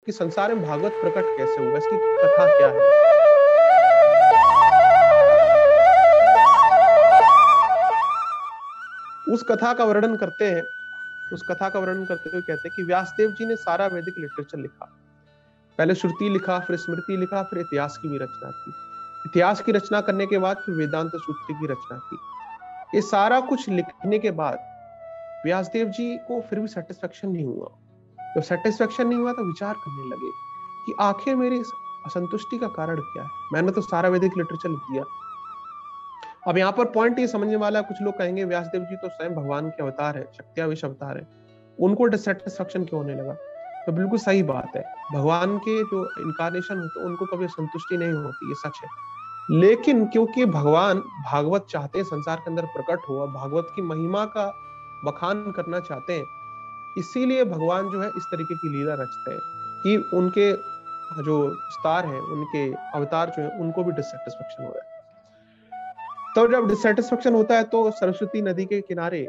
कि संसार में भागवत प्रकट कैसे हुआ, इसकी कथा क्या है। उस कथा का वर्णन करते हैं, उस कथा का वर्णन करते हुए कहते हैं कि व्यासदेव जी ने सारा वैदिक लिटरेचर लिखा। पहले श्रुति लिखा, फिर स्मृति लिखा, फिर इतिहास की भी रचना की। इतिहास की रचना करने के बाद फिर वेदांत सूत्र की रचना की। ये सारा कुछ लिखने के बाद व्यासदेव जी को फिर भी सेटिस्फेक्शन नहीं हुआ। जब सेटिस्फेक्शन नहीं हुआ तो विचार करने लगे कि आखिर मेरी असंतुष्टि का कारण क्या है। मैंने तो सारा वैदिक लिटरेचर लिख दिया। अब यहाँ पर पॉइंट ये समझने वाला है, कुछ लोग कहेंगे व्यासदेव जी तो स्वयं भगवान के अवतार है, शक्त्यावेश अवतार है, उनको डिससेटिस्फेक्शन क्यों होने लगा। तो बिल्कुल सही बात है, भगवान के जो इनकारनेशन होते हैं उनको कभी संतुष्टि नहीं होती, ये सच है। लेकिन क्योंकि भगवान भागवत चाहते हैं संसार के अंदर प्रकट हो, भागवत की महिमा का बखान करना चाहते हैं, इसीलिए भगवान जो है इस तरीके की लीला रचते हैं कि उनके जो स्टार हैं, उनके अवतार जो है, उनको भी डिससेटिस्फेक्शन हो रहा है। तो जब डिससेटिस्फेक्शन होता है तो सरस्वती नदी के किनारे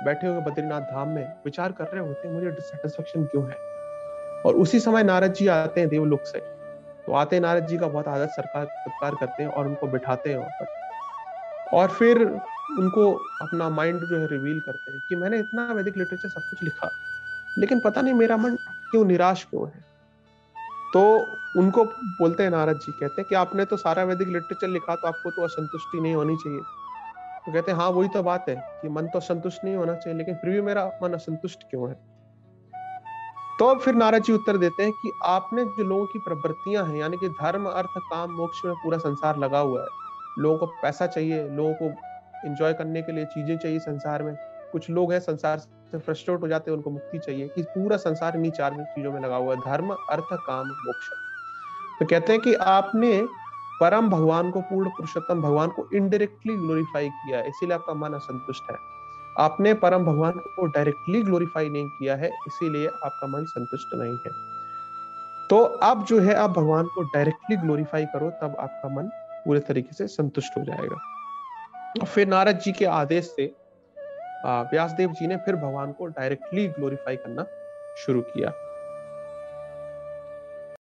बैठे हुए बद्रीनाथ धाम में विचार कर रहे होते हैं मुझे डिससेटिस्फेक्शन क्यों है। और उसी समय नारद जी आते हैं देवलोक से। तो आते हैं नारद जी का बहुत आदर सत्कार करते हैं और उनको बिठाते हैं वहां पर, और फिर उनको अपना माइंड जो है रिवील करते हैं कि मैंने इतना वैदिक लिटरेचर सब कुछ लिखा, लेकिन पता नहीं मेरा मन क्यों निराश क्यों है। तो उनको बोलते हैं, नारद जी कहते हैं कि आपने तो सारा वैदिक लिटरेचर लिखा, तो आपको तो असंतुष्टि नहीं होनी चाहिए। तो कहते हैं हाँ वही तो बात है कि मन तो संतुष्ट नहीं होना चाहिए, लेकिन फिर भी मेरा मन असंतुष्ट क्यों है। तो फिर नारद जी उत्तर देते हैं कि आपने जो लोगों की प्रवृत्तियां हैं, यानी कि धर्म अर्थ काम मोक्ष में पूरा संसार लगा हुआ है। लोगों को पैसा चाहिए, लोगों को एंजॉय करने के लिए चीजें चाहिए संसार में। कुछ लोग हैं संसार से फ्रस्ट्रेट हो जाते हैं, उनको मुक्ति चाहिए, कि पूरा संसार इन्हीं चार चीजों में लगा हुआ है, धर्म अर्थ काम मोक्ष। तो कहते हैं कि आपने परम भगवान को, पूर्ण पुरुषोत्तम भगवान को इनडायरेक्टली ग्लोरीफाई किया है, इसीलिए आपका मन असंतुष्ट है। आपने परम भगवान को डायरेक्टली ग्लोरीफाई नहीं किया है, इसीलिए आपका मन संतुष्ट नहीं है। तो अब जो है, आप भगवान को डायरेक्टली ग्लोरीफाई करो, तब आपका मन पूरे तरीके से संतुष्ट हो जाएगा। फिर नारद जी के आदेश से व्यासदेव जी ने फिर भगवान को डायरेक्टली ग्लोरीफाई करना शुरू किया।